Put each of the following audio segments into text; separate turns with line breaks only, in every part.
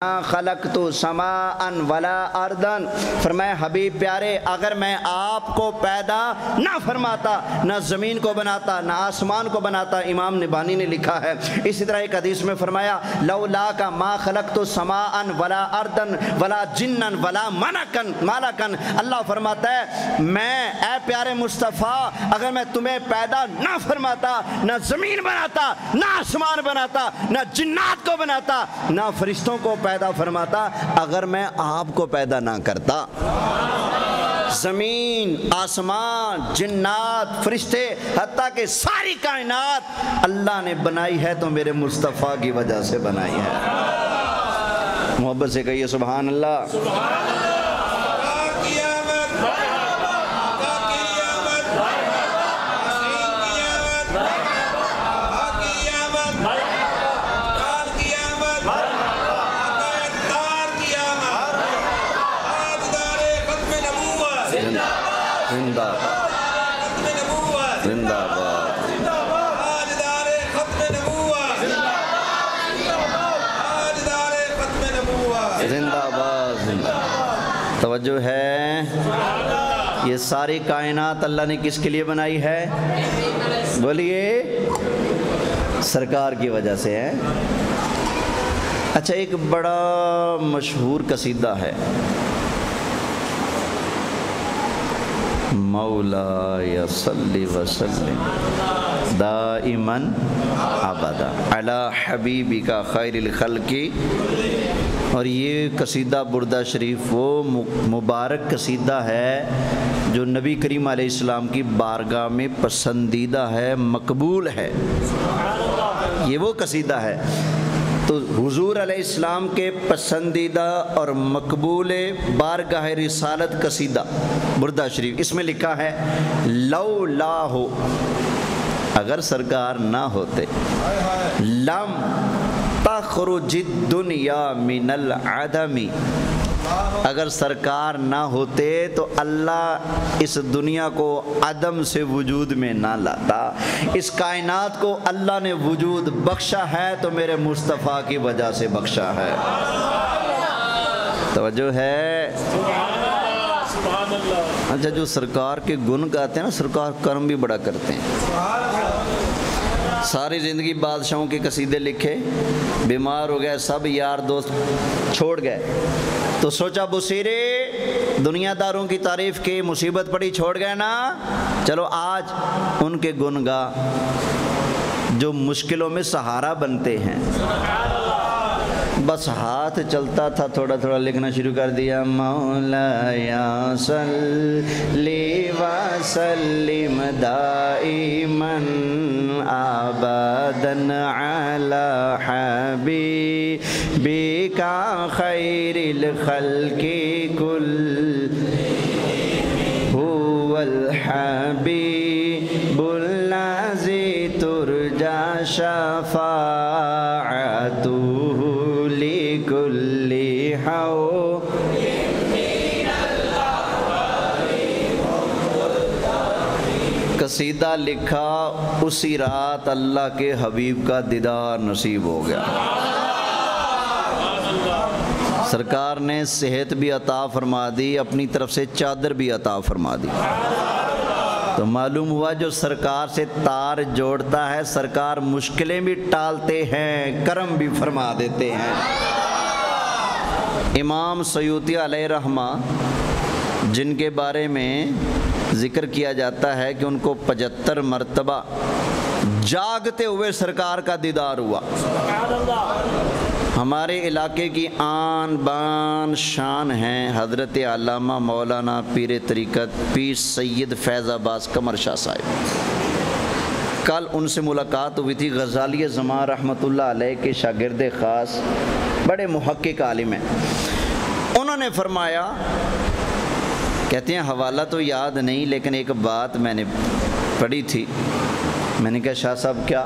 خلقت سماء ولا اردن، فرمایا حبیب پیارے اگر میں آپ کو پیدا نہ فرماتا، نہ زمین کو بناتا نہ آسمان کو بناتا۔ امام نبانی نے لکھا ہے، اسی طرح ایک حدیث میں فرمایا لولا کا ما خلقت سماء ولا اردن ولا جنن ولا ملکن۔ اللہ فرماتا ہے میں اے پیارے مصطفیٰ اگر میں تمہیں پیدا نہ فرماتا، نہ زمین بناتا نہ آسمان بناتا نہ جنات کو بناتا نہ فرشتوں کو پیدا فرماتا، اگر میں آپ کو پیدا نہ کرتا، زمین، آسمان، جنات، فرشتے، حتیٰ کہ ساری کائنات اللہ نے بنائی ہے تو میرے مصطفیٰ کی وجہ سے بنائی ہے۔ محبت سے کہیے سبحان اللہ۔ توجہ ہے، یہ ساری کائنات اللہ نے کس کے لیے بنائی ہے؟ بولیے، سرکار کی وجہ سے ہے۔ اچھا، ایک بڑا مشہور قصیدہ ہے، مولاي صل وسلم دائما ابدا علی حبیبک خیر الخلق، اور یہ قصیدہ بردہ شریف وہ مبارک قصیدہ ہے جو نبی کریم علیہ السلام کی بارگاہ میں پسندیدہ ہے، مقبول ہے، یہ وہ قصیدہ ہے۔ تو حضور علیہ السلام کے پسندیدہ اور مقبول بارگاہ رسالت قصیدہ بردہ شریف، اس میں لکھا ہے لولا ہو، اگر سرکار نہ ہوتے، لم تخرج الدنیا من العدم، اگر سرکار نہ ہوتے تو اللہ اس دنیا کو عدم سے وجود میں نہ لاتا۔ اس کائنات کو اللہ نے وجود بخشا ہے تو میرے مصطفیٰ کی وجہ سے بخشا ہے۔ توجہ ہے۔ اچھا، جو سرکار کے گن گاتے ہیں نا، سرکار کرم بھی بڑا کرتے ہیں۔ ساری زندگی بادشاہوں کے قصیدے لکھے، بیمار ہو گئے، سب یار دوست چھوڑ گئے، تو سوچا بصیرے دنیا داروں کی تعریف کی، مصیبت پڑی، چھوڑ گئے نا، چلو آج ان کے گن گا جو مشکلوں میں سہارا بنتے ہیں۔ بس ہاتھ چلتا تھا، تھوڑا تھوڑا لکھنا شروع کر دیا، مولاي صلی وسلم دائما ابدا علی حبیبک خیر الخلق کلهم هو الحبیب الذی ترجى شفاعته لكل حول۔ قصیدہ لکھا، اسی رات اللہ کے حبیب کا دیدار نصیب ہو گیا۔ سرکار نے صحت بھی عطا فرما دی، اپنی طرف سے چادر بھی عطا فرما دی۔ تو معلوم ہوا جو سرکار سے تار جوڑتا ہے، سرکار مشکلیں بھی ٹالتے ہیں، کرم بھی فرما دیتے ہیں۔ امام سیوطی علیہ رحمہ، جن کے بارے میں ذکر کیا جاتا ہے کہ ان کو 75 مرتبہ جاگتے ہوئے سرکار کا دیدار ہوا، ہمارے علاقے کی آن بان شان ہیں حضرت علامہ مولانا پیر طریقت پیر سید فیض عباس قمر شاہ صاحب۔ کل ان سے ملاقات ہوئی تھی، غزالی زمان رحمۃ اللہ علیہ کے شاگرد خاص، بڑے محقق عالم ہیں۔ انہوں نے فرمایا، کہتے ہیں حوالہ تو یاد نہیں لیکن ایک بات میں نے پڑھی تھی۔ میں نے کہا شاہ صاحب کیا؟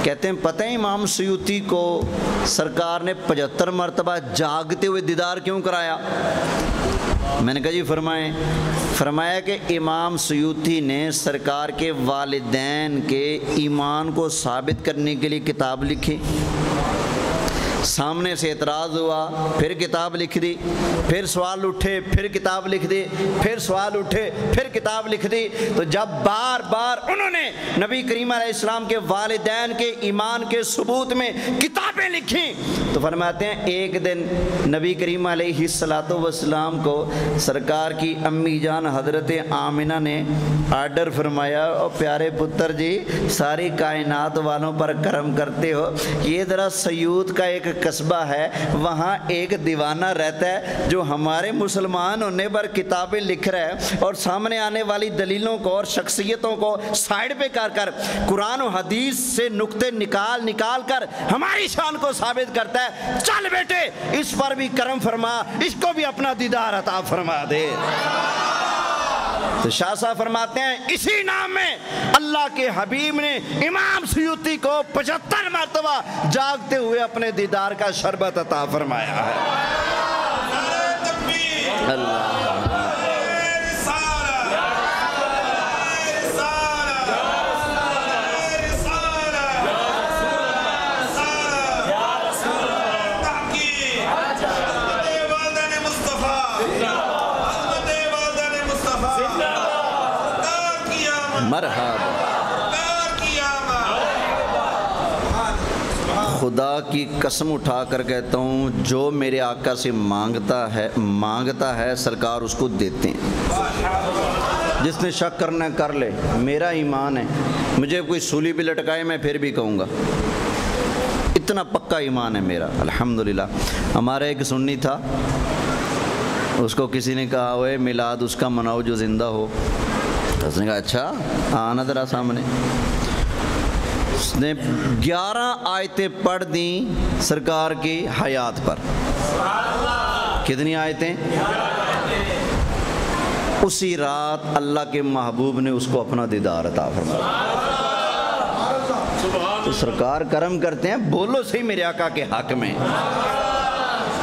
کہتے ہیں پتہ ہے امام سیوطی کو سرکار نے 75 مرتبہ جاگتے ہوئے دیدار کیوں کرایا؟ میں نے کہا جی فرمائیں۔ فرمایا کہ امام سیوطی نے سرکار کے والدین کے ایمان کو ثابت کرنے کے لیے کتاب لکھی، سامنے سے اعتراض ہوا، پھر کتاب لکھ دی، پھر سوال اٹھے، پھر کتاب لکھ دی، پھر سوال اٹھے، پھر کتاب لکھ دی۔ تو جب بار بار انہوں نے نبی کریم علیہ السلام کے والدین کے ایمان کے ثبوت میں کتابیں لکھیں تو فرماتے ہیں ایک دن نبی کریم علیہ السلام کو سرکار کی امی جان حضرت آمنہ نے آرڈر فرمایا، اور پیارے پتر جی ساری کائنات والوں پر کرم کرتے ہو، یہ ذرا سیوط کا ایک قصبہ ہے، وہاں ایک دیوانہ رہتا ہے جو ہمارے مسلمان ہونے پر کتابیں لکھ رہا ہے اور سامنے آنے والی دلیلوں کو اور شخصیتوں کو سائیڈ پہ کر کر قرآن و حدیث سے نقطے نکال کر ہماری شان کو ثابت کرتا ہے، چل بیٹے اس پر بھی کرم فرما، اس کو بھی اپنا دیدار عطا فرما دے۔ تو شاہ صاحب فرماتے ہیں اسی نام میں اللہ کے حبیب نے امام سیوطی کو 75 مرتبہ جاگتے ہوئے اپنے دیدار کا شربت عطا فرمایا ہے۔ اللہ مرحبا۔ خدا کی قسم اٹھا کر کہتا ہوں جو میرے آقا سے مانگتا ہے سرکار اس کو دیتے ہیں۔ جس نے شک کرنا کر لے، میرا ایمان ہے، مجھے کوئی سولی بھی لٹکائے میں پھر بھی کہوں گا، اتنا پکا ایمان ہے میرا الحمدللہ۔ ہمارا ایک سنی تھا، اس کو کسی نے کہا اوے میلاد اس کا مناؤ جو زندہ ہو، اس نے کہا اچھا آنا ذرا سامنے۔ اس نے 11 آیتیں پڑھ دیں سرکار کی حیات پر۔ کتنی آیتیں؟ اسی رات اللہ کے محبوب نے اس کو اپنا دیدار عطا فرمایا۔ تو سرکار کرم کرتے ہیں، بولو صحیح میرے آقا کے حق میں۔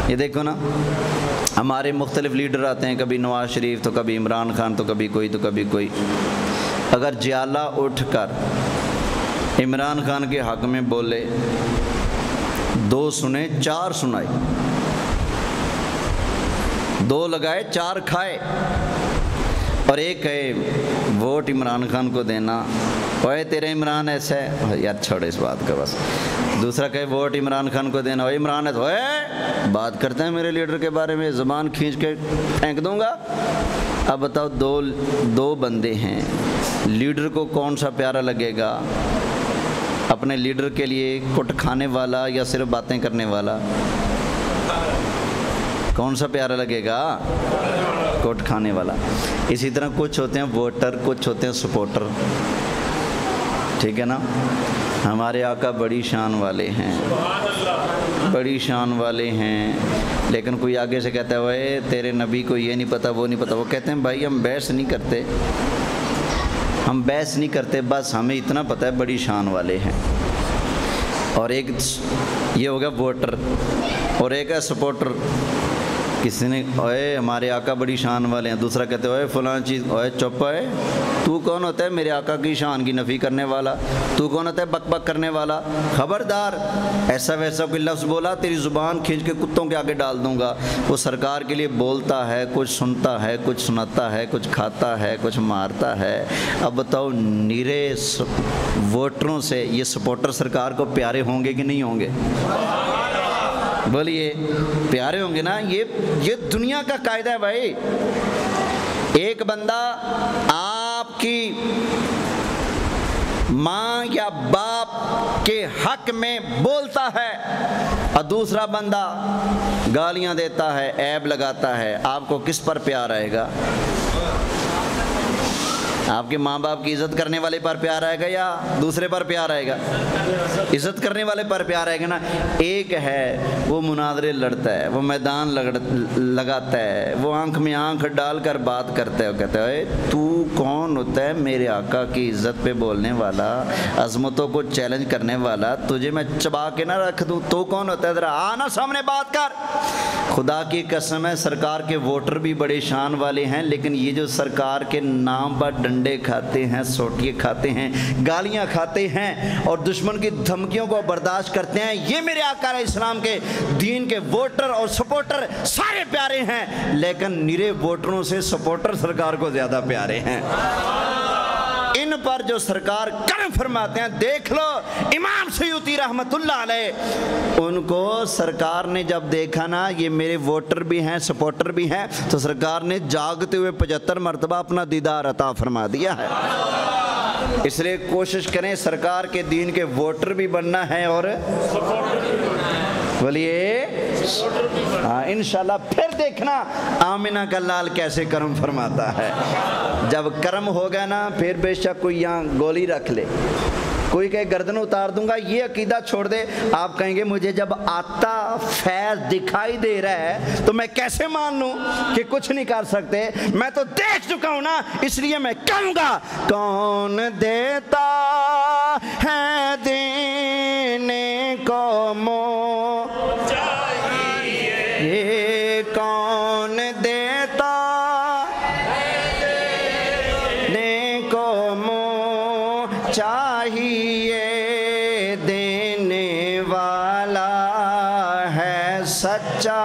یہ دیکھو نا ہمارے مختلف لیڈر آتے ہیں، کبھی نواز شریف تو کبھی عمران خان تو کبھی کوئی تو کبھی کوئی۔ اگر جیالہ اٹھ کر عمران خان کے حق میں بولے، 2 سنے 4 سنائے، 2 لگائے 4 کھائے، اور ایک کہے ووٹ عمران خان کو دینا، اوے تیرے عمران ایسا ہے، یار چھوڑے اس بات کا بس۔ دوسرا کہے ووٹ عمران خان کو دینا، اوے عمران ہے تو بات کرتے ہیں میرے لیڈر کے بارے میں، زبان کھینچ کے پھینک دوں گا۔ اب بتاؤ دو بندے ہیں، لیڈر کو کون سا پیارا لگے گا؟ اپنے لیڈر کے لیے کٹ کھانے والا یا صرف باتیں کرنے والا؟ کون سا پیارا لگے گا؟ کوٹ کھانے والا۔ اسی طرح کچھ ہوتے ہیں ووٹر، کچھ ہوتے ہیں سپورٹر، ٹھیک ہے نا؟ ہمارے آقا بڑی شان والے ہیں، بڑی شان والے ہیں، لیکن کوئی آگے سے کہتا ہے وہ تیرے نبی کو یہ نہیں پتہ وہ نہیں پتہ، وہ کہتے ہیں بھائی ہم بحث نہیں کرتے، ہم بحث نہیں کرتے، بس ہمیں اتنا پتہ ہے بڑی شان والے ہیں۔ اور ایک یہ ہو گیا ووٹر، اور ایک ہے سپورٹر۔ کسی نے اوے ہمارے آقا بڑی شان والے ہیں، دوسرا کہتے ہیں اوے فلاں چیز، اوے چپ ہے، تو کون ہوتا ہے میرے آقا کی شان کی نفی کرنے والا؟ تو کون ہوتا ہے بک بک کرنے والا؟ خبردار، ایسا ویسا کوئی لفظ بولا تیری زبان کھینچ کے کتوں کے آگے ڈال دوں گا۔ وہ سرکار کے لیے بولتا ہے، کچھ سنتا ہے، کچھ سناتا ہے، کچھ کھاتا ہے، کچھ مارتا ہے۔ اب بتاؤ نیرے ووٹروں سے یہ سپورٹر سرکار کو پیارے ہوں گے کہ نہیں ہوں گے؟ بولیے پیارے ہوں گے نا؟ یہ دنیا کا قاعدہ ہے بھائی۔ ایک بندہ آپ کی ماں یا باپ کے حق میں بولتا ہے اور دوسرا بندہ گالیاں دیتا ہے، عیب لگاتا ہے، آپ کو کس پر پیار آئے گا؟ آپ کے ماں باپ کی عزت کرنے والے پر پیار آئے گا یا دوسرے پر پیار آئے گا؟ عزت کرنے والے پر پیار آئے گا نا۔ ایک ہے وہ مناظرے لڑتا ہے، وہ میدان لگاتا ہے، وہ آنکھ میں آنکھ ڈال کر بات کرتا ہے، وہ کہتا ہے تو کون ہوتا ہے میرے آقا کی عزت پہ بولنے والا، عظمتوں کو چیلنج کرنے والا؟ تجھے میں چبا کے نہ رکھ دوں، تو کون ہوتا ہے؟ ذرا آنا سامنے بات کر۔ خدا کی قسم ہے سرکار کے ووٹر بھی بڑے شان والے ہیں، لیکن یہ جو سرکار کے نام پر ڈنڈے کھاتے ہیں، سوٹیے کھاتے ہیں، گالیاں کھاتے ہیں اور دشمن کی دھمکیوں کو برداشت کرتے ہیں، یہ میرے آقا علیہ السلام کے دین کے ووٹر اور سپورٹر سارے پیارے ہیں، لیکن نرے ووٹروں سے سپورٹر سرکار کو زیادہ پیارے ہیں۔ ان پر جو سرکار کرم فرماتے ہیں، دیکھ لو امام سیوطی رحمت اللہ علیہ، ان کو سرکار نے جب دیکھا نا یہ میرے ووٹر بھی ہیں سپورٹر بھی ہیں، تو سرکار نے جاگتے ہوئے 75 مرتبہ اپنا دیدار عطا فرما دیا ہے۔ اس لیے کوشش کریں سرکار کے دین کے ووٹر بھی بننا ہے اور بولیے انشاءاللہ پھر دیکھنا آمنہ کا لال کیسے کرم فرماتا ہے۔ جب کرم ہوگا نا پھر بے شک کوئی یہاں گولی رکھ لے، کوئی کہے گردن اتار دوں گا، یہ عقیدہ چھوڑ دے، آپ کہیں گے مجھے جب آتا فیض دکھائی دے رہا ہے تو میں کیسے مان لوں کہ کچھ نہیں کر سکتے، میں تو دیکھ چکا ہوں نا، اس لیے میں کہوں گا کون دیتا ہے دینے کو منہ چاہیے، کون دیتا دینے کو منہ چاہیے، دینے والا ہے سچا۔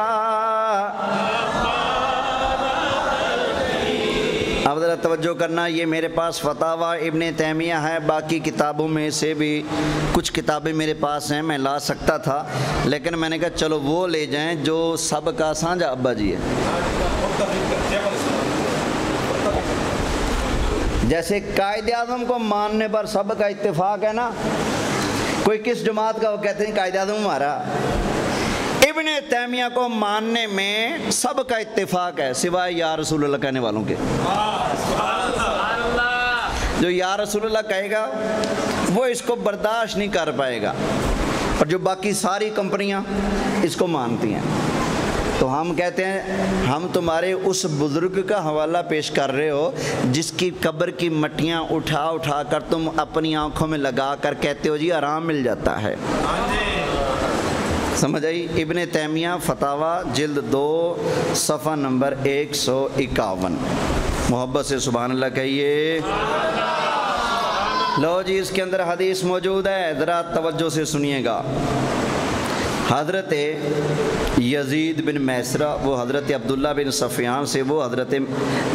اب ذرا توجہ کرنا، یہ میرے پاس فتاوی ابن تیمیہ ہے، باقی کتابوں میں سے بھی کچھ کتابیں میرے پاس ہیں، میں لا سکتا تھا لیکن میں نے کہا چلو وہ لے جائیں جو سب کا سانجا ابا جی ہے۔ جیسے قائد اعظم کو ماننے پر سب کا اتفاق ہے نا، کوئی کس جماعت کا وہ کہتے ہیں قائد اعظم ہمارا، ابن تیمیہ کو ماننے میں سب کا اتفاق ہے سوائے یا رسول اللہ کہنے والوں کے۔ جو یا رسول اللہ کہے گا وہ اس کو برداشت نہیں کر پائے گا، اور جو باقی ساری کمپنیاں اس کو مانتی ہیں، تو ہم کہتے ہیں ہم تمہارے اس بزرگ کا حوالہ پیش کر رہے ہو جس کی قبر کی مٹیاں اٹھا اٹھا کر تم اپنی آنکھوں میں لگا کر کہتے ہو جی آرام مل جاتا ہے۔ سمجھ آئی؟ ابن تیمیہ فتاوی جلد 2 صفحہ نمبر 151۔ محبت سے سبحان اللہ کہیے۔ لو جی اس کے اندر حدیث موجود ہے، ذرا توجہ سے سنیے گا۔ حضرت یزید بن میسرہ، وہ حضرت عبداللہ بن سفیان سے، وہ حضرت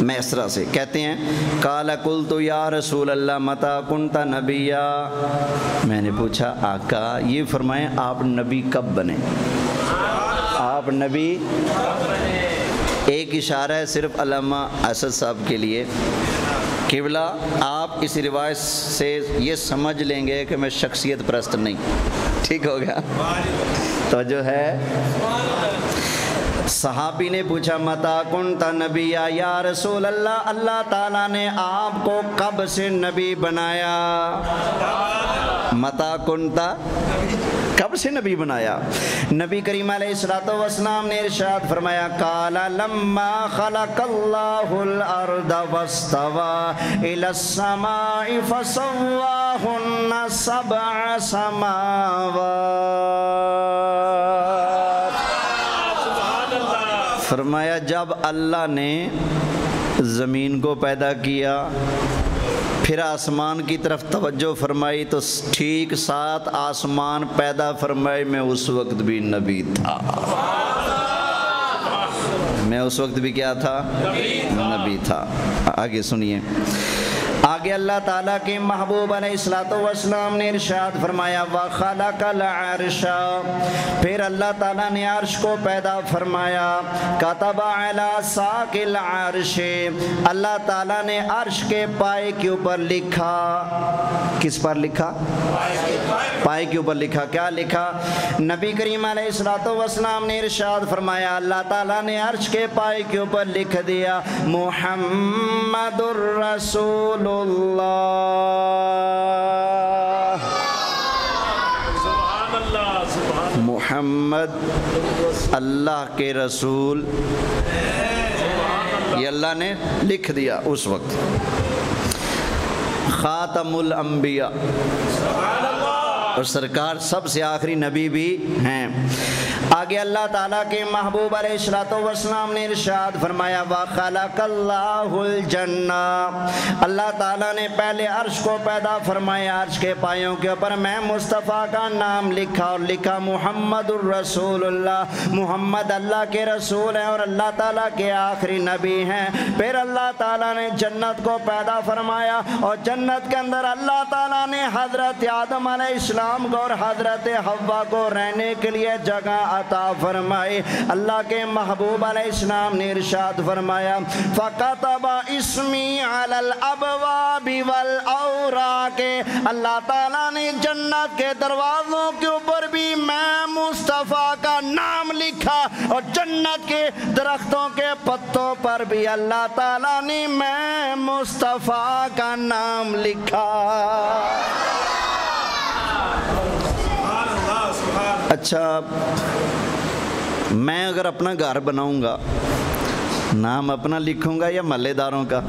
میسرہ سے کہتے ہیں قال قلت یا رسول اللہ متی کنت نبیا، میں نے پوچھا آقا یہ فرمائیں آپ نبی کب بنے، آپ نبی؟ ایک اشارہ ہے صرف علامہ اسد صاحب کے لیے، قبلہ آپ اس روایت سے یہ سمجھ لیں گے کہ میں شخصیت پرست نہیں، ٹھیک ہو گیا؟ تو جو ہے صحابی نے پوچھا متی کنت نبیا یا رسول اللہ، اللہ تعالیٰ نے آپ کو کب سے نبی بنایا؟ متی کنت، کب سے نبی بنایا؟ نبی کریم علیہ السلام نے ارشاد فرمایا قال لما خلق اللہ الارض واستوى الى السماء فسواهن 7 سماوات، فرمایا جب اللہ نے زمین کو پیدا کیا پھر آسمان کی طرف توجہ فرمائی تو ٹھیک 7 آسمان پیدا فرمائے، میں اس وقت بھی نبی تھا، میں اس وقت بھی کیا تھا؟ نبی تھا۔ آگے سنیے، آگے اللہ تعالیٰ کے محبوب علیہ السلام نے ارشاد فرمایا وَخَلَقَ الْعَرْشَ، پھر اللہ تعالیٰ نے عرش کو پیدا فرمایا، كَتَبَ عَلَى سَاقِ الْعَرْشِ، اللہ تعالیٰ نے عرش کے پائے کے اوپر لکھا، کس پر لکھا؟ پائے کے اوپر لکھا۔ کیا لکھا؟ نبی کریم علیہ السلام نے ارشاد فرمایا اللہ تعالیٰ نے عرش کے پائے کے اوپر لکھ دیا محمد الرسول اللہ، محمد اللہ کے رسول، یہ اللہ نے لکھ دیا اس وقت۔ خاتم الانبیاء، اور سرکار سب سے آخری نبی بھی ہیں۔ آگے اللہ تعالیٰ کے محبوب علیہ السلام نے ارشاد فرمایا وَخَلَقَ اللَّهُ الْجَنَّةَ، اللہ تعالیٰ نے پہلے عرش کو پیدا فرمایا، عرش کے پایوں کے اوپر میں مصطفیٰ کا نام لکھا اور لکھا محمد الرسول اللہ، محمد اللہ کے رسول ہیں اور اللہ تعالیٰ کے آخری نبی ہیں۔ پھر اللہ تعالیٰ نے جنت کو پیدا فرمایا اور جنت کے اندر اللہ تعالیٰ نے حضرت آدم علیہ السلام کو اور حضرت حوا کو رہنے کے لیے جگہ عطا فرمائی۔ اللہ کے محبوب علیہ السلام نے ارشاد فرمایا فَكَتَبَ اسْمِي عَلَى الْأَبْوَابِ وَالْأَوْرَاقِ، اللہ تعالیٰ نے جنت کے دروازوں کے اوپر بھی میں مصطفیٰ کا نام لکھا اور جنت کے درختوں کے پتوں پر بھی اللہ تعالیٰ نے میں مصطفیٰ کا نام لکھا۔ اچھا، میں اگر اپنا گھر بناؤں گا نام اپنا لکھوں گا یا محلے داروں کا؟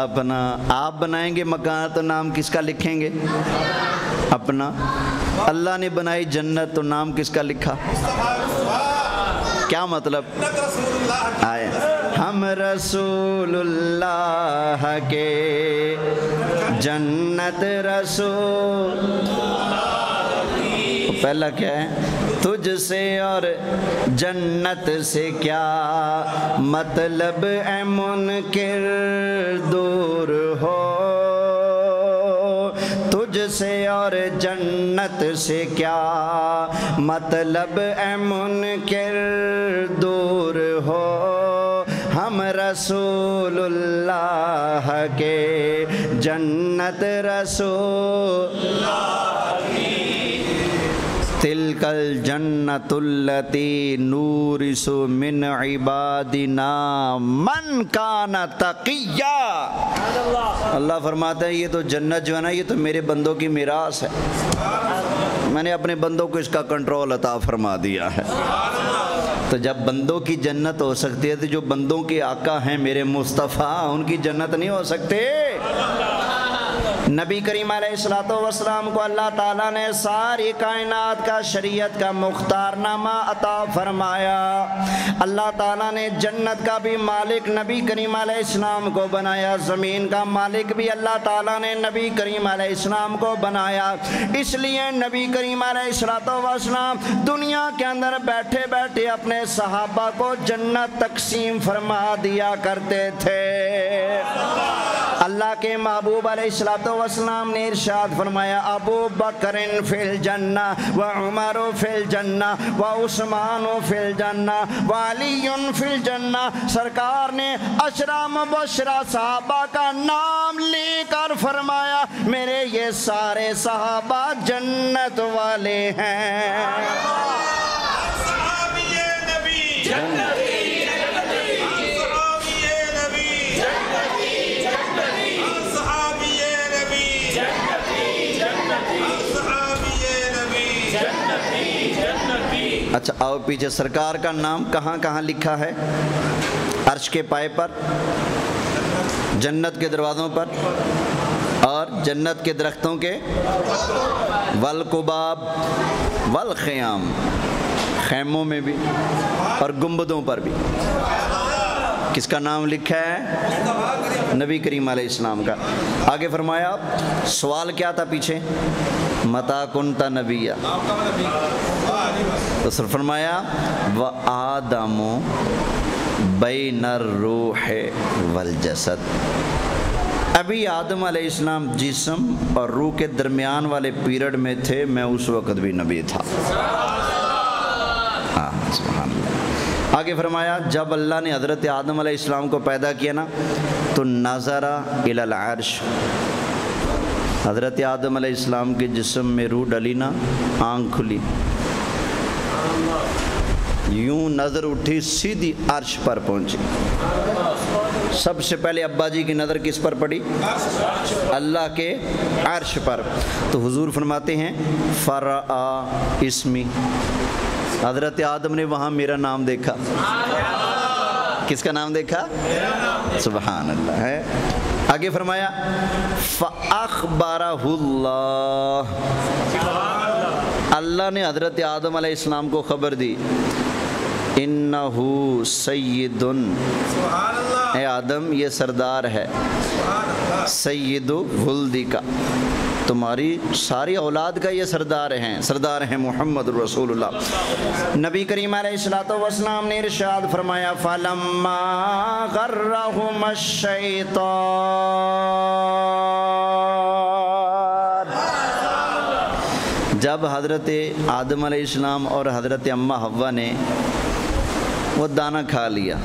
اپنا۔ آپ بنائیں گے مکان تو نام کس کا لکھیں گے؟ اپنا۔ اللہ نے بنائی جنت تو نام کس کا لکھا؟ کیا مطلب؟ آئے ہم رسول اللہ کے جنت رسول، پہلا کیا ہے؟ تجھ سے اور جنت سے کیا مطلب اے منکر دور ہو، تجھ سے اور جنت سے کیا مطلب اے منکر دور ہو، ہم رسول اللہ کے جنت رسول تلک الجنت التی نورث من عبادنا من کان تقیا۔ اللہ فرماتا ہے یہ تو جنت جو ہے نا یہ تو میرے بندوں کی میراث ہے، میں نے اپنے بندوں کو اس کا کنٹرول عطا فرما دیا ہے۔ تو جب بندوں کی جنت ہو سکتی ہے تو جو بندوں کے آقا ہیں میرے مصطفیٰ ان کی جنت نہیں ہو سکتے؟ نبی کریم علیہ السلام کو اللہ تعالیٰ نے ساری کائنات کا شریعت کا مختار نامہ عطا فرمایا۔ اللہ تعالیٰ نے جنت کا بھی مالک نبی کریم علیہ السلام کو بنایا، زمین کا مالک بھی اللہ تعالیٰ نے نبی کریم علیہ السلام کو بنایا۔ اس لیے نبی کریم علیہ السلام دنیا کے اندر بیٹھے بیٹھے اپنے صحابہ کو جنت تقسیم فرما دیا کرتے تھے۔ اللہ کے محبوب علیہ السلام نے ارشاد فرمایا ابو بکر فی الجنہ و عمر فی الجنہ و عثمان فی الجنہ و علی فی الجنہ۔ سرکار نے عشرہ مبشرہ صحابہ کا نام لے کر فرمایا میرے یہ سارے صحابہ جنت والے ہیں۔ اچھا آؤ پیچھے، سرکار کا نام کہاں کہاں لکھا ہے؟ عرش کے پائے پر، جنت کے دروازوں پر اور جنت کے درختوں کے والقباب والخیام، خیموں میں بھی اور گنبدوں پر بھی کس کا نام لکھا ہے؟ نبی کریم علیہ السلام کا۔ آگے فرمایا سوال کیا تھا پیچھے؟ متا کنت نبیا، تو سر فرمایا وآدم بین الروح والجسد، ابھی آدم علیہ السلام جسم اور روح کے درمیان والے پیریڈ میں تھے، میں اس وقت بھی نبی تھا۔ سبحان اللہ۔ آگے فرمایا جب اللہ نے حضرت آدم علیہ السلام کو پیدا کیا نا تو نظر الی العرش، حضرت آدم علیہ السلام کے جسم میں روح ڈلی نا، آنکھ کھلی، یوں نظر اٹھی سیدھی عرش پر پہنچی۔ سب سے پہلے ابا جی کی نظر کس پر پڑی؟ اللہ کے عرش پر۔ تو حضور فرماتے ہیں فرآ اسمی، حضرت آدم نے وہاں میرا نام دیکھا۔ کس کا نام دیکھا؟ سبحان اللہ ہے۔ آگے فرمایا فَأَخْبَرَهُ اللَّهُ، اللہ نے حضرت آدم علیہ السلام کو خبر دی، اِنَّهُ سَيِّدٌ، اے آدم یہ سردار ہے، سید ولدک، تمہاری ساری اولاد کا یہ سردار ہیں محمد رسول اللہ۔ نبی کریم علیہ السلام نے ارشاد فرمایا فَلَمَّا غَرَّهُمَ الشَّيْطَانُ، جب حضرت آدم علیہ السلام اور حضرت اماں حوا نے وہ دانہ کھا لیا،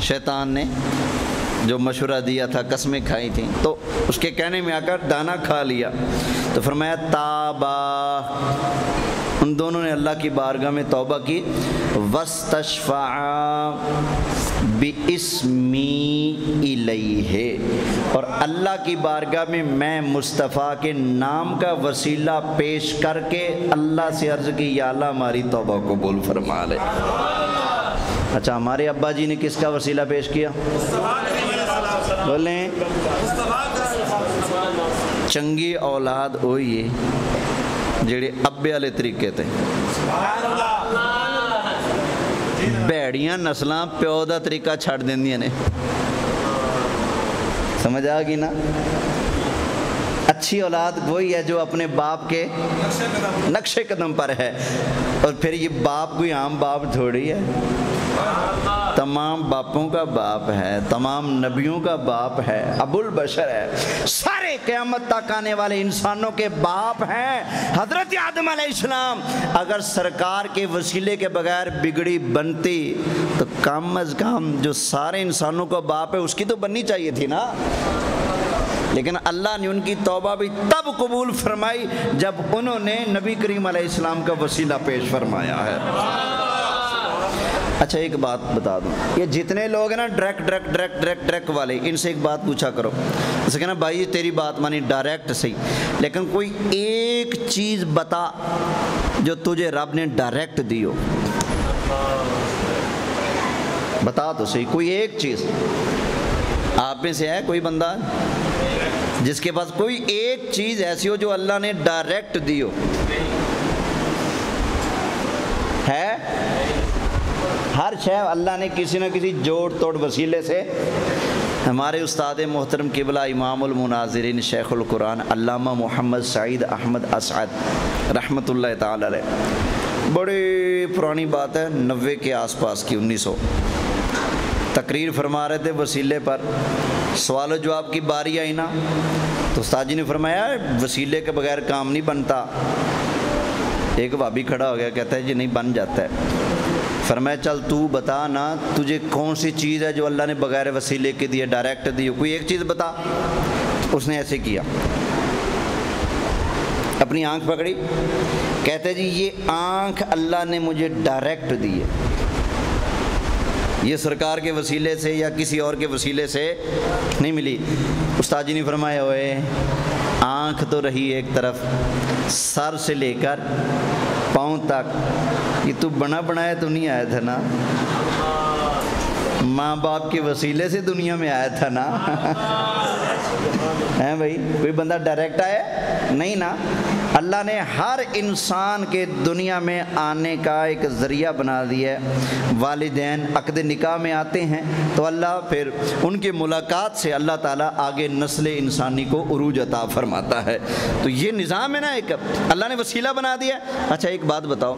شیطان نے جو مشورہ دیا تھا، قسمیں کھائی تھیں، تو اس کے کہنے میں آ کر دانہ کھا لیا، تو فرمایا تابا، ان دونوں نے اللہ کی بارگاہ میں توبہ کی، وَاسْتَشْفَعَا بِاسْمِی اِلَیْہِ، اور اللہ کی بارگاہ میں میں مصطفیٰ کے نام کا وسیلہ پیش کر کے اللہ سے عرض کی یا اللہ ہماری توبہ قبول فرما لے۔ اچھا، ہمارے ابا جی نے کس کا وسیلہ پیش کیا؟ بولیں چنگی اولاد ہوئی جڑے ابے والے طریقے تے، بھڑیاں نسلاں پیو دا طریقہ چھڑ دیندیاں نے، سمجھ آ گئی نا؟ اچھی اولاد وہی ہے جو اپنے باپ کے نقش قدم پر ہے، اور پھر یہ باپ کوئی عام باپ تھوڑی ہے، تمام باپوں کا باپ ہے، تمام نبیوں کا باپ ہے، ابو البشر ہے، سارے قیامت تک آنے والے انسانوں کے باپ ہیں حضرت آدم علیہ السلام۔ اگر سرکار کے وسیلے کے بغیر بگڑی بنتی تو کم از کم جو سارے انسانوں کا باپ ہے اس کی تو بننی چاہیے تھی نا، لیکن اللہ نے ان کی توبہ بھی تب قبول فرمائی جب انہوں نے نبی کریم علیہ السلام کا وسیلہ پیش فرمایا ہے۔ اچھا ایک بات بتا دوں، یہ جتنے لوگ ہیں نا ڈائریکٹ والے، ان سے ایک بات پوچھا کرو، جیسے کہنا بھائی تیری بات مانی ڈائریکٹ صحیح، لیکن کوئی ایک چیز بتا جو تجھے رب نے ڈائریکٹ دی ہو، بتا تو صحیح کوئی ایک چیز۔ آپ میں سے ہے کوئی بندہ جس کے پاس کوئی ایک چیز ایسی ہو جو اللہ نے ڈائریکٹ دی ہو؟ ہے؟ ہر شے اللہ نے کسی نہ کسی جوڑ توڑ وسیلے سے۔ ہمارے استاد محترم قبلہ امام المناظرین شیخ القرآن علامہ محمد سعید احمد اسعد رحمۃ اللہ تعالی علیہ، بڑی پرانی بات ہے، 90 کے آس پاس کی، 1900، تقریر فرما رہے تھے وسیلے پر، سوال و جواب کی باری آئی نا، تو استاد جی نے فرمایا وسیلے کے بغیر کام نہیں بنتا۔ ایک بھابی کھڑا ہو گیا، کہتا ہے جی نہیں بن جاتا ہے۔ فرمایا چل تو بتا نا تجھے کون سی چیز ہے جو اللہ نے بغیر وسیلے کے دی ہے، ڈائریکٹ دی ہو، کوئی ایک چیز بتا۔ اس نے ایسے کیا، اپنی آنکھ پکڑی، کہتے جی یہ آنکھ اللہ نے مجھے ڈائریکٹ دی ہے، یہ سرکار کے وسیلے سے یا کسی اور کے وسیلے سے نہیں ملی۔ استاد جی نے فرمایا ہوئے آنکھ تو رہی ایک طرف، سر سے لے کر پاؤں تک یہ تو بنا بنایا تو نہیں آیا تھا نا، ماں باپ کے وسیلے سے دنیا میں آیا تھا نا، ہیں بھائی؟ کوئی بندہ ڈائریکٹ آیا نہیں نا، اللہ نے ہر انسان کے دنیا میں آنے کا ایک ذریعہ بنا دیا ہے۔ والدین عقد نکاح میں آتے ہیں تو اللہ پھر ان کی ملاقات سے اللہ تعالیٰ آگے نسل انسانی کو عروج عطا فرماتا ہے۔ تو یہ نظام ہے نا، ایک اللہ نے وسیلہ بنا دیا۔ اچھا ایک بات بتاؤ،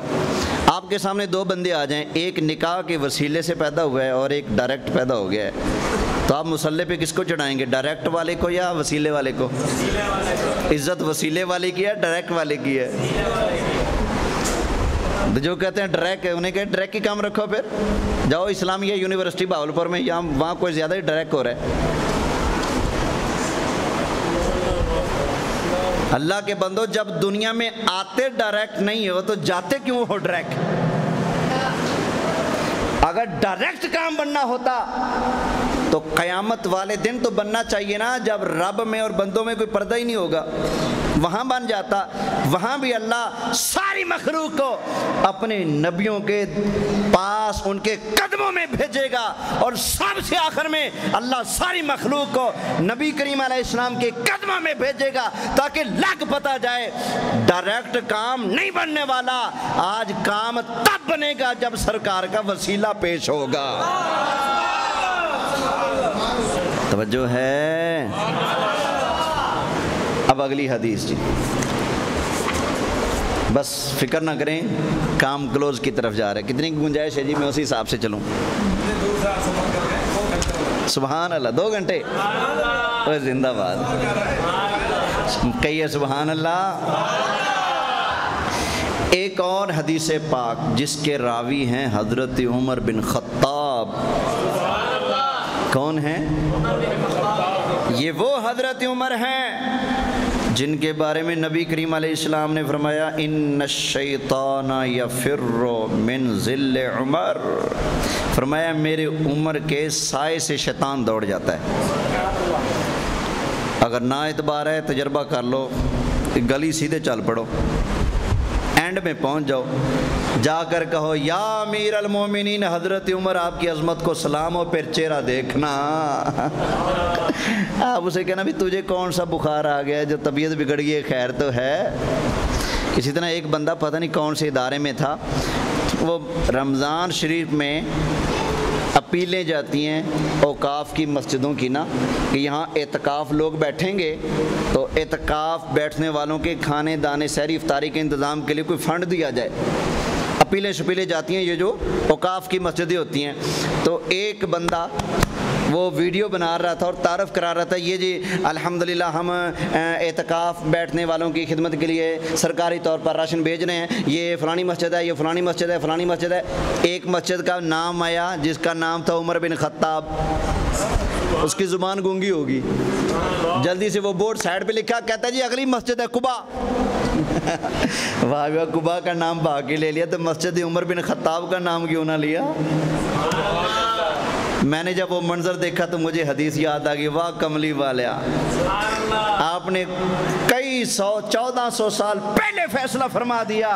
آپ کے سامنے دو بندے آ جائیں، ایک نکاح کے وسیلے سے پیدا ہوا ہے اور ایک ڈائریکٹ پیدا ہو گیا ہے، تو آپ مصلی پہ کس کو چڑھائیں گے، ڈائریکٹ والے کو یا وسیلے والے کو؟ عزت وسیلے والے کی ہے ڈائریکٹ والے کی ہے؟ جو کہتے ہیں ڈائریکٹ، انہیں کہتے ہیں ڈائریکٹ کی کام رکھو، پھر جاؤ اسلامیہ یونیورسٹی بہاولپور میں، یہاں وہاں کوئی زیادہ ہی ڈائریکٹ ہو رہا ہے۔ اللہ کے بندو جب دنیا میں آتے ڈائریکٹ نہیں ہو تو جاتے کیوں ہو ڈائریکٹ؟ اگر ڈائریکٹ کام بننا ہوتا تو قیامت والے دن تو بننا چاہیے نا جب رب میں اور بندوں میں کوئی پردہ ہی نہیں ہوگا۔ وہاں بن جاتا، وہاں بھی اللہ ساری مخلوق کو اپنے نبیوں کے پاس ان کے قدموں میں بھیجے گا، اور سب سے آخر میں اللہ ساری مخلوق کو نبی کریم علیہ السلام کے قدموں میں بھیجے گا، تاکہ لگ پتہ جائے ڈائریکٹ کام نہیں بننے والا، آج کام تب بنے گا جب سرکار کا وسیلہ پیش ہوگا۔ توجہ ہے؟ اب اگلی حدیث جی، بس فکر نہ کریں، کام کلوز کی طرف جا رہا ہے۔ کتنی گنجائش ہے جی؟ میں اسی حساب سے چلوں۔ سبحان اللہ، 2 گھنٹے؟ اوہ زندہ باد، کہیے سبحان اللہ۔ ایک اور حدیث پاک جس کے راوی ہیں حضرت عمر بن خطاب۔ کون ہیں یہ؟ وہ حضرت عمر ہیں جن کے بارے میں نبی کریم علیہ السلام نے فرمایا ان الشیطان یفر من ظل عمر، فرمایا میرے عمر کے سائے سے شیطان دوڑ جاتا ہے۔ اگر نہ اعتبار ہے تجربہ کر لو، گلی سیدھے چل پڑو، اینڈ میں پہنچ جاؤ، جا کر کہو یا امیر المومنین حضرت عمر آپ کی عظمت کو سلام ہو، پھر چہرہ دیکھنا۔ آپ اسے کہنا بھی تجھے کون سا بخار آ گیا جو طبیعت بگڑ گئی ہے، خیر تو ہے۔ اسی طرح ایک بندہ پتہ نہیں کون سے ادارے میں تھا، وہ رمضان شریف میں اپیلیں جاتی ہیں اوقاف کی مسجدوں کی نا، کہ یہاں اعتکاف لوگ بیٹھیں گے تو اعتکاف بیٹھنے والوں کے کھانے دانے سحری افطاری کے انتظام کے لیے کوئی فنڈ دیا جائے۔ اپیلیں شپیلیں جاتی ہیں، یہ جو اوقاف کی مسجدیں ہوتی ہیں۔ تو ایک بندہ وہ ویڈیو بنا رہا تھا اور تعارف کرا رہا تھا، یہ جی الحمدللہ ہم اعتکاف بیٹھنے والوں کی خدمت کے لیے سرکاری طور پر راشن بھیج رہے ہیں، یہ فلانی مسجد ہے، یہ فلانی مسجد ہے، فلانی مسجد ہے۔ ایک مسجد کا نام آیا جس کا نام تھا عمر بن خطاب، اس کی زبان گونگی ہوگی، جلدی سے وہ بورڈ سائڈ پہ لکھا، کہتا ہے جی اگلی مسجد ہے قباء۔ واہ واہ، قباء کا نام باقی لے لیا تو مسجد عمر بن خطاب کا نام کیوں نہ لیا؟ میں نے جب وہ منظر دیکھا تو مجھے حدیث یاد آ گئی، واہ کملی والیا، آپ نے کئی 1400 سال پہلے فیصلہ فرما دیا،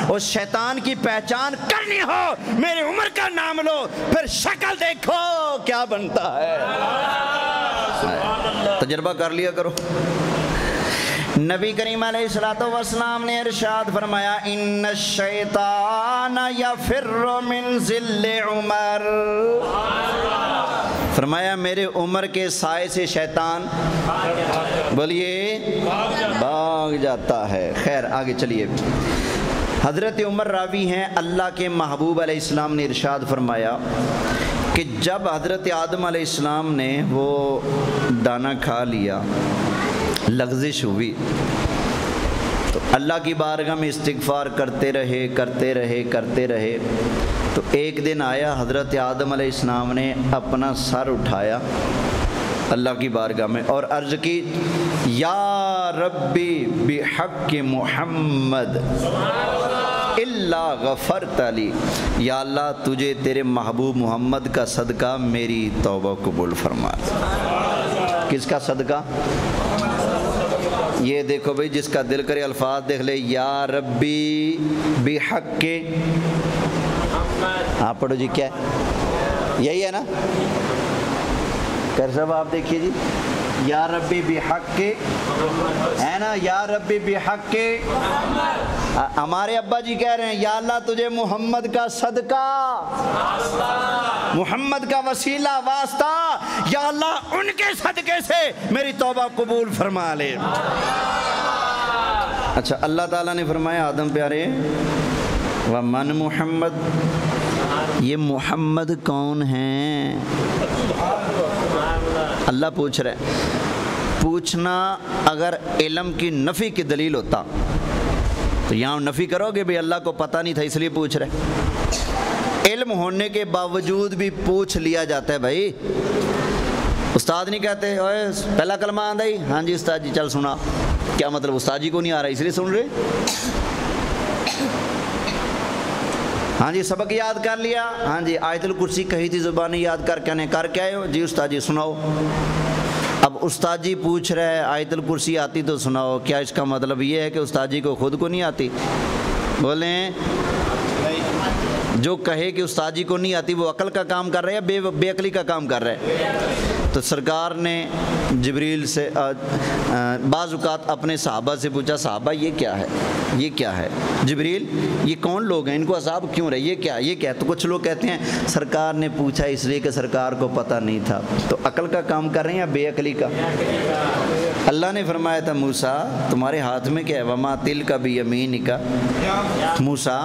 اس شیطان کی پہچان کرنی ہو میرے عمر کا نام لو، پھر شکل دیکھو کیا بنتا ہے۔ تجربہ کر لیا کرو۔ نبی کریم علیہ السلام نے ارشاد فرمایا ان الشیطان یفر من ظل عمر، فرمایا میرے عمر کے سائے سے شیطان بولیے بھاگ جاتا ہے۔ خیر آگے چلیے۔ حضرت عمر راوی ہیں، اللہ کے محبوب علیہ السلام نے ارشاد فرمایا کہ جب حضرت آدم علیہ السلام نے وہ دانہ کھا لیا، لغزش ہوئی، تو اللہ کی بارگاہ میں استغفار کرتے رہے تو ایک دن آیا، حضرت آدم علیہ السلام نے اپنا سر اٹھایا اللہ کی بارگاہ میں اور عرض کی یا ربی بحق محمد الا غفرت لی، یا اللہ تجھے تیرے محبوب محمد کا صدقہ میری توبہ قبول فرما۔ کس کا صدقہ؟ یہ دیکھو بھئی، جس کا دل کرے الفاظ دیکھ لے، یا ربی بحق کے، آپ پڑھو جی، کیا ہے؟ یہی ہے نا؟ کر صاحب آپ دیکھیے جی، یا ربی بحق کے ہے نا، یا ربی بحق کے۔ ہمارے ابا جی کہہ رہے ہیں یا اللہ تجھے محمد کا صدقہ، محمد کا وسیلہ واسطہ، یا اللہ ان کے صدقے سے میری توبہ قبول فرما لے۔ اچھا، اللہ تعالیٰ نے فرمایا آدم پیارے ومن محمد، یہ محمد کون ہیں؟ اللہ پوچھ رہے ہیں۔ پوچھنا اگر علم کی نفی کی دلیل ہوتا تو یہاں نفی کرو گے بھی اللہ کو پتہ نہیں تھا اس لیے پوچھ رہے۔ علم ہونے کے باوجود بھی پوچھ لیا جاتا ہے بھائی۔ استاد نہیں کہتے اوے پہلا کلمہ آندا ہی، ہاں جی استاد جی چل سنا، کیا مطلب استاد جی کو نہیں آ رہا اس لیے سن رہے؟ ہاں جی سبق یاد کر لیا، ہاں جی آیت الکرسی کہی تھی زبانی یاد کر کے کر کے آئے ہو، جی استاد جی سناؤ۔ اب اب استاد جی پوچھ رہے آیت الکرسی آتی تو سناؤ، کیا اس کا مطلب یہ ہے کہ استاد جی کو خود کو نہیں آتی؟ بولیں جو کہے کہ استاد جی کو نہیں آتی وہ عقل کا کام کر رہا ہے یا بے عقلی کا کام کر رہا ہے؟ تو سرکار نے جبریل سے بعض اوقات اپنے صحابہ سے پوچھا، صحابہ یہ کیا ہے، یہ کیا ہے؟ جبریل یہ کون لوگ ہیں، ان کو عذاب کیوں رہے، یہ کیا، یہ کیا؟ تو کچھ لوگ کہتے ہیں سرکار نے پوچھا اس لیے کہ سرکار کو پتہ نہیں تھا۔ تو عقل کا کام کر رہے ہیں یا بے عقلی کا؟ اللہ نے فرمایا تھا موسیٰ تمہارے ہاتھ میں کیا ہے، وما تلک بیمینک، موسیٰ